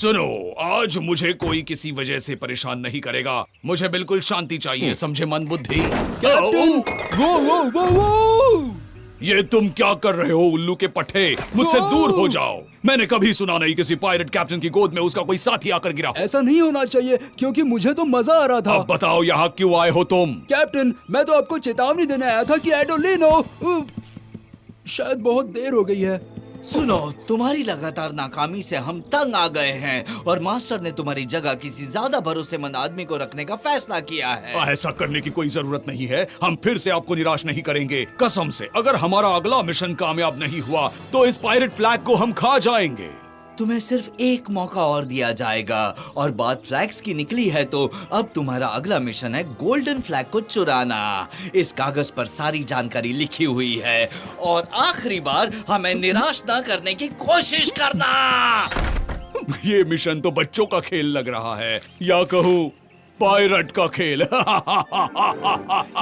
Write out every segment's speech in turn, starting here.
सुनो, आज मुझे कोई किसी वजह से परेशान नहीं करेगा। मुझे बिल्कुल शांति चाहिए, समझे मंदबुद्धि? कैप्टन, वो। ये तुम क्या कर रहे हो उल्लू के पट्टे? मुझसे दूर हो जाओ। मैंने कभी सुना नहीं किसी पायरेट कैप्टन की गोद में उसका कोई साथी आकर गिरा। ऐसा नहीं होना चाहिए, क्योंकि मुझे तो मजा आ रहा था। अब बताओ यहाँ क्यों आए हो तुम? कैप्टन, मैं तो आपको चेतावनी देने आया था कि एडोलिनो शायद बहुत देर हो गई है। सुनो, तुम्हारी लगातार नाकामी से हम तंग आ गए हैं और मास्टर ने तुम्हारी जगह किसी ज्यादा भरोसेमंद आदमी को रखने का फैसला किया है। ऐसा करने की कोई जरूरत नहीं है। हम फिर से आपको निराश नहीं करेंगे, कसम से। अगर हमारा अगला मिशन कामयाब नहीं हुआ तो इस पायरेट फ्लैग को हम खा जाएंगे। तुम्हें सिर्फ एक मौका और दिया जाएगा और बात फ्लैग्स की निकली है तो अब तुम्हारा अगला मिशन है गोल्डन फ्लैग को चुराना। इस कागज पर सारी जानकारी लिखी हुई है और आखिरी बार हमें निराश ना करने की कोशिश करना। ये मिशन तो बच्चों का खेल लग रहा है, या कहूँ पायरेट का खेल।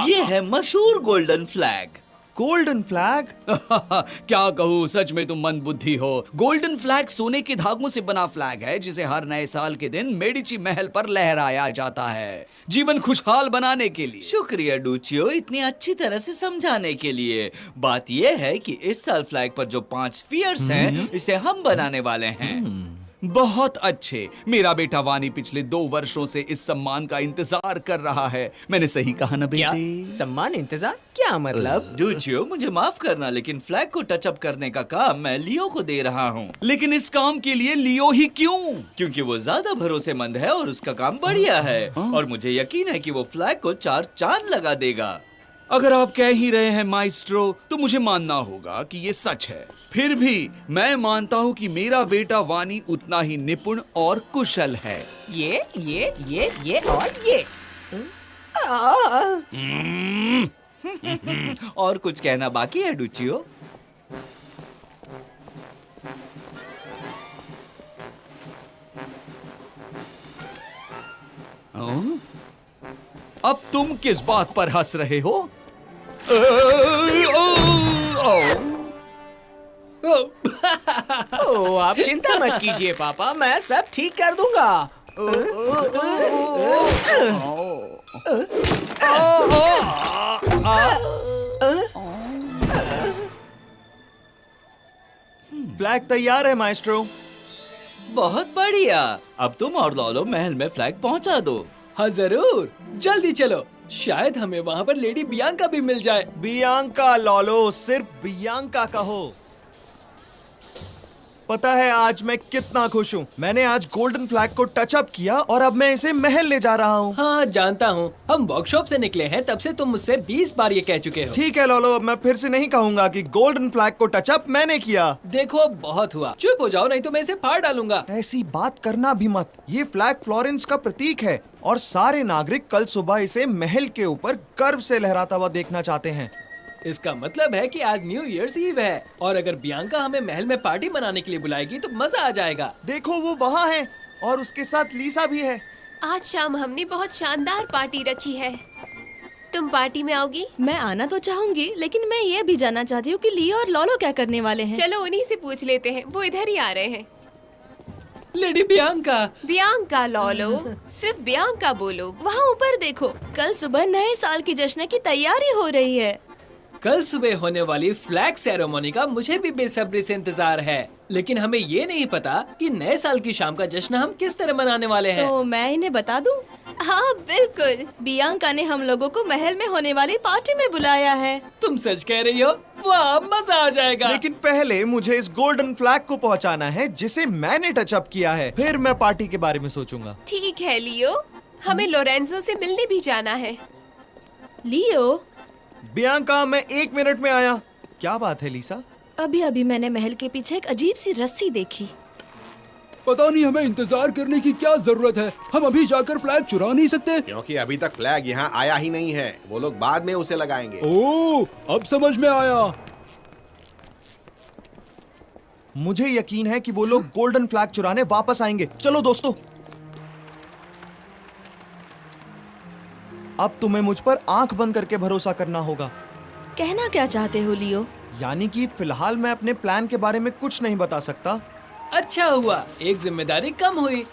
ये है मशहूर गोल्डन फ्लैग। Golden flag? क्या कहूँ, सच में तुम मंदबुद्धि हो। गोल्डन फ्लैग सोने के धागों से बना फ्लैग है जिसे हर नए साल के दिन मेडिची महल पर लहराया जाता है, जीवन खुशहाल बनाने के लिए। शुक्रिया डूचियो, इतनी अच्छी तरह से समझाने के लिए। बात यह है कि इस साल फ्लैग पर जो 5 फियर्स हैं, इसे हम बनाने वाले हैं। बहुत अच्छे। मेरा बेटा वानी पिछले 2 वर्षों से इस सम्मान का इंतजार कर रहा है। मैंने सही कहा ना क्या बेटे? सम्मान इंतजार? क्या मतलब? डूचियो, मुझे माफ करना, लेकिन फ्लैग को टचअप करने का काम मैं लियो को दे रहा हूँ। लेकिन इस काम के लिए लियो ही क्यों? क्योंकि वो ज्यादा भरोसेमंद है और उसका काम बढ़िया है और मुझे यकीन है कि वो फ्लैग को 4 चांद लगा देगा। अगर आप कह ही रहे हैं माइस्ट्रो, तो मुझे मानना होगा कि ये सच है। फिर भी मैं मानता हूँ कि मेरा बेटा वानी उतना ही निपुण और कुशल है। ये और ये। और कुछ कहना बाकी है डूचियो? अब तुम किस बात पर हंस रहे हो? ओ, आप चिंता मत कीजिए पापा, मैं सब ठीक कर दूंगा। फ्लैग तैयार है माइस्ट्रो। बहुत बढ़िया। अब तुम और लॉलो महल में फ्लैग पहुंचा दो। हाँ जरूर, जल्दी चलो। शायद हमें वहाँ पर लेडी बियांका भी मिल जाए। बियांका लॉलो, सिर्फ बियांका कहो। पता है आज मैं कितना खुश हूँ। मैंने आज गोल्डन फ्लैग को टच अप किया और अब मैं इसे महल ले जा रहा हूँ। हाँ जानता हूँ, हम वर्कशॉप से निकले हैं, तब से तुम मुझसे 20 बार ये कह चुके हो। ठीक है लॉलो, मैं फिर से नहीं कहूँगा कि गोल्डन फ्लैग को टच अप मैंने किया। देखो बहुत हुआ, चुप हो जाओ नहीं तो मैं इसे फाड़ डालूंगा। ऐसी बात करना भी मत। ये फ्लैग फ्लोरेंस का प्रतीक है और सारे नागरिक कल सुबह इसे महल के ऊपर गर्व से लहराता हुआ देखना चाहते हैं। इसका मतलब है कि आज न्यू ईयर्स ईव है और अगर बियांका हमें महल में पार्टी मनाने के लिए बुलाएगी तो मजा आ जाएगा। देखो वो वहाँ है और उसके साथ लीसा भी है। आज शाम हमने बहुत शानदार पार्टी रखी है। तुम पार्टी में आओगी? मैं आना तो चाहूंगी, लेकिन मैं ये भी जानना चाहती हूँ कि लियो और लॉलो क्या करने वाले हैं। चलो उन्हीं से पूछ लेते हैं, वो इधर ही आ रहे हैं। Lady Bianca. बियांका लॉलो, सिर्फ बियांका बोलो। वहाँ ऊपर देखो, कल सुबह नए साल की जश्न की तैयारी हो रही है। कल सुबह होने वाली फ्लैग सेरेमनी का मुझे भी बेसब्री से इंतजार है, लेकिन हमें ये नहीं पता कि नए साल की शाम का जश्न हम किस तरह मनाने वाले हैं। तो मैं इन्हें बता दूं? हाँ बिल्कुल। बियांका ने हम लोगों को महल में होने वाली पार्टी में बुलाया है। तुम सच कह रही हो? वाह, मजा आ जाएगा। लेकिन पहले मुझे इस गोल्डन फ्लैग को पहुंचाना है जिसे मैंने टच अप किया है, फिर मैं पार्टी के बारे में सोचूंगा। ठीक है लियो, हमें लोरेंजो से मिलने भी जाना है। लियो, बियांका, मैं 1 मिनट में आया। क्या बात है लीसा? अभी अभी मैंने महल के पीछे एक अजीब सी रस्सी देखी। पता नहीं हमें इंतजार करने की क्या जरूरत है। हम अभी जाकर फ्लैग चुरा नहीं सकते? क्योंकि अभी तक फ्लैग यहाँ आया ही नहीं है। वो लोग बाद में उसे लगाएंगे। ओह, अब समझ में आया। मुझे यकीन है कि वो लोग गोल्डन फ्लैग चुराने वापस आएंगे। चलो दोस्तों, अब तुम्हें मुझ पर आंख बंद करके भरोसा करना होगा। कहना क्या चाहते हो लियो? यानी कि फिलहाल मैं अपने प्लान के बारे में कुछ नहीं बता सकता। अच्छा हुआ, एक जिम्मेदारी कम हुई।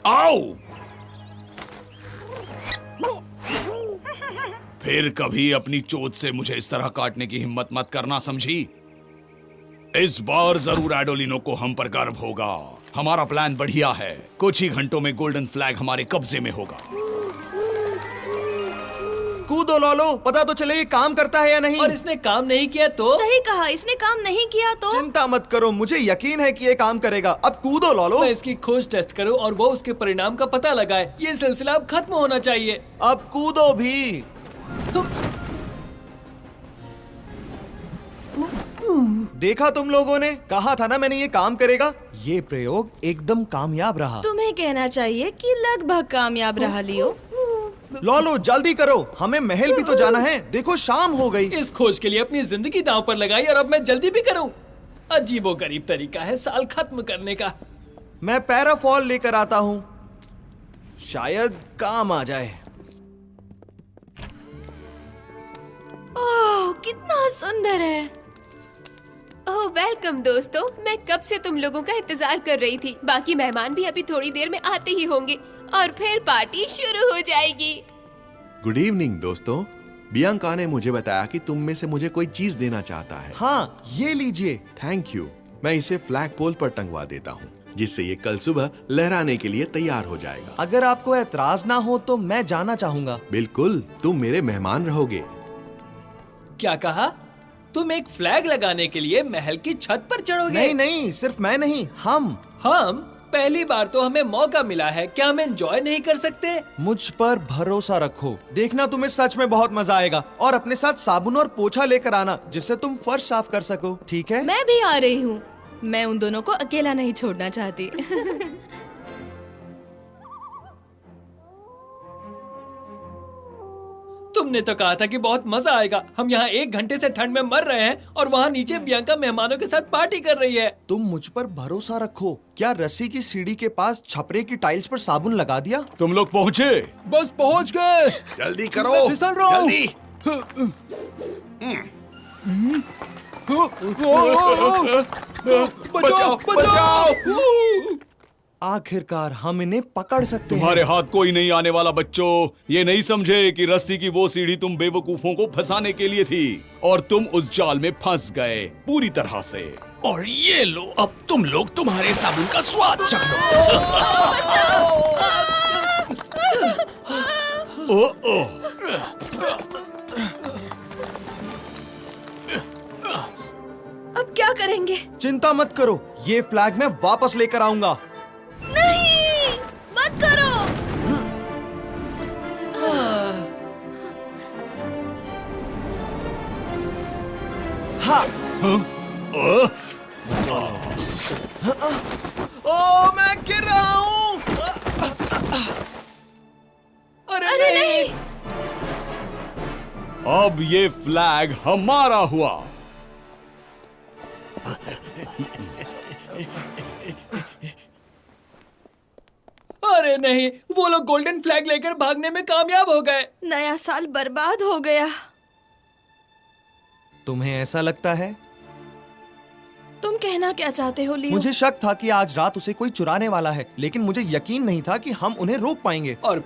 आओ। फिर कभी अपनी चोट से मुझे इस तरह काटने की हिम्मत मत करना, समझी? इस बार जरूर एडोलिनो को हम पर गर्व होगा। हमारा प्लान बढ़िया है। कुछ ही घंटों में गोल्डन फ्लैग हमारे कब्जे में होगा। कूदो लॉलो, पता तो चले ये काम करता है या नहीं। और इसने काम नहीं किया तो? सही कहा, इसने काम नहीं किया तो? चिंता मत करो, मुझे यकीन है कि ये काम करेगा। अब कूदो लॉलो। मैं इसकी खोज टेस्ट करूं और वो उसके परिणाम का पता लगाए। ये सिलसिला अब खत्म होना चाहिए। अब कूदो भी। देखा तुम लोगों ने, कहा था ना मैंने ये काम करेगा। ये प्रयोग एकदम कामयाब रहा। तुम्हें कहना चाहिए कि लगभग कामयाब रहा लियो। लॉलो जल्दी करो, हमें महल भी तो जाना है। देखो शाम हो गई। इस खोज के लिए अपनी जिंदगी दांव पर लगाई और अब मैं जल्दी भी करूं। अजीबोगरीब तरीका है साल खत्म करने का। मैं पैराफॉल लेकर आता हूँ, शायद काम आ जाए। ओह, कितना सुंदर है। ओह वेलकम दोस्तों, मैं कब से तुम लोगों का इंतजार कर रही थी। बाकी मेहमान भी अभी थोड़ी देर में आते ही होंगे और फिर पार्टी शुरू हो जाएगी। गुड इवनिंग दोस्तों। बियांका ने मुझे बताया कि तुम में से मुझे कोई चीज देना चाहता है। हाँ, ये लीजिए। Thank you. मैं इसे फ्लैग पोल पर टंगवा देता हूँ, जिससे ये कल सुबह लहराने के लिए तैयार हो जाएगा। अगर आपको ऐतराज ना हो तो मैं जाना चाहूंगा। बिल्कुल, तुम मेरे मेहमान रहोगे। क्या कहा? तुम एक फ्लैग लगाने के लिए महल की छत पर चढ़ोगे? नहीं नहीं, सिर्फ मैं नहीं, हम। पहली बार तो हमें मौका मिला है, क्या हम एंजॉय नहीं कर सकते? मुझ पर भरोसा रखो, देखना तुम्हें सच में बहुत मजा आएगा। और अपने साथ साबुन और पोछा लेकर आना, जिससे तुम फर्श साफ कर सको, ठीक है? मैं भी आ रही हूँ। मैं उन दोनों को अकेला नहीं छोड़ना चाहती। तुमने तो कहा था कि बहुत मजा आएगा। हम यहाँ 1 घंटे से ठंड में मर रहे हैं और वहाँ नीचे बियांका मेहमानों के साथ पार्टी कर रही है। तुम मुझ पर भरोसा रखो। क्या रस्सी की सीढ़ी के पास छपरे की टाइल्स पर साबुन लगा दिया? तुम लोग पहुँचे? बस पहुँच गए। जल्दी करो, फिसल रहा हूं। जल्दी। बचाओ, बचाओ। आखिरकार हम इन्हें पकड़ सकते हैं। तुम्हारे हाथ कोई नहीं आने वाला बच्चों। ये नहीं समझे कि रस्सी की वो सीढ़ी तुम बेवकूफों को फंसाने के लिए थी और तुम उस जाल में फंस गए पूरी तरह से। और ये लो, अब तुम लोग तुम्हारे साबुन का स्वाद चख लो। अब क्या करेंगे? चिंता मत करो, ये फ्लैग मैं वापस लेकर आऊंगा। नहीं, मत करो। हाँ। ओ, मैं गिर रहा हूँ। अरे नहीं। अब ये फ्लैग हमारा हुआ। अरे नहीं, वो लोग गोल्डन फ्लैग लेकर भागने में कामयाब हो गए। नया साल बर्बाद हो गया। तुम्हें ऐसा लगता है? तुम कहना क्या चाहते हो लियो? मुझे शक था कि आज रात उसे कोई चुराने वाला है, लेकिन मुझे यकीन नहीं था कि हम उन्हें रोक पाएंगे। और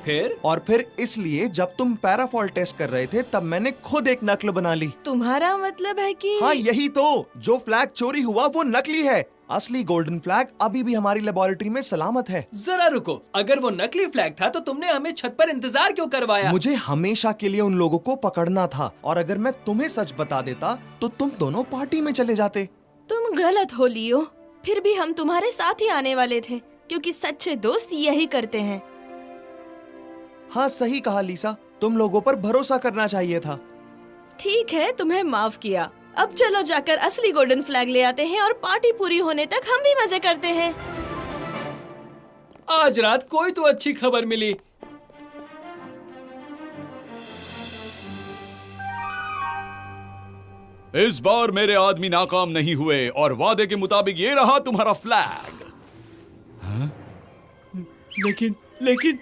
फिर इसलिए जब तुम पैराफॉल टेस्ट कर रहे थे तब मैंने खुद एक नकल बना ली। तुम्हारा मतलब है कि? हाँ यही तो, जो फ्लैग चोरी हुआ वो नकली है। असली गोल्डन फ्लैग अभी भी हमारी लेबोरेटरी में सलामत है। जरा रुको, अगर वो नकली फ्लैग था तो तुमने हमें छत पर इंतजार क्यों करवाया? मुझे हमेशा के लिए उन लोगों को पकड़ना था, और अगर मैं तुम्हें सच बता देता तो तुम दोनों पार्टी में चले जाते। तुम गलत हो लियो, फिर भी हम तुम्हारे साथ ही आने वाले थे, क्योंकि सच्चे दोस्त यही करते हैं। हाँ सही कहा लीसा, तुम लोगों पर भरोसा करना चाहिए था। ठीक है, तुम्हें माफ किया। अब चलो जाकर असली गोल्डन फ्लैग ले आते हैं और पार्टी पूरी होने तक हम भी मजे करते हैं। आज रात कोई तो अच्छी खबर मिली। इस बार मेरे आदमी नाकाम नहीं हुए और वादे के मुताबिक ये रहा तुम्हारा फ्लैग। हाँ? लेकिन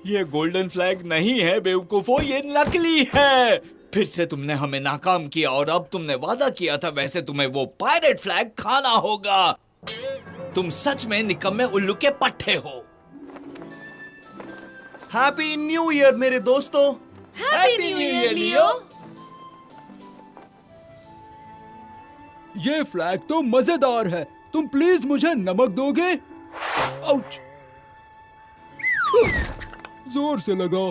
ये गोल्डन फ्लैग नहीं है बेवकूफो, ये नकली है। फिर से तुमने हमें नाकाम किया और अब तुमने वादा किया था वैसे तुम्हें वो पायरेट फ्लैग खाना होगा। तुम सच में निकम्मे उल्लू के पट्टे हो। हैप्पी न्यू ईयर मेरे दोस्तों। हैप्पी न्यू ईयर लियो। ये फ्लैग तो मजेदार है। तुम प्लीज मुझे नमक दोगे? आउच! जोर से लगा।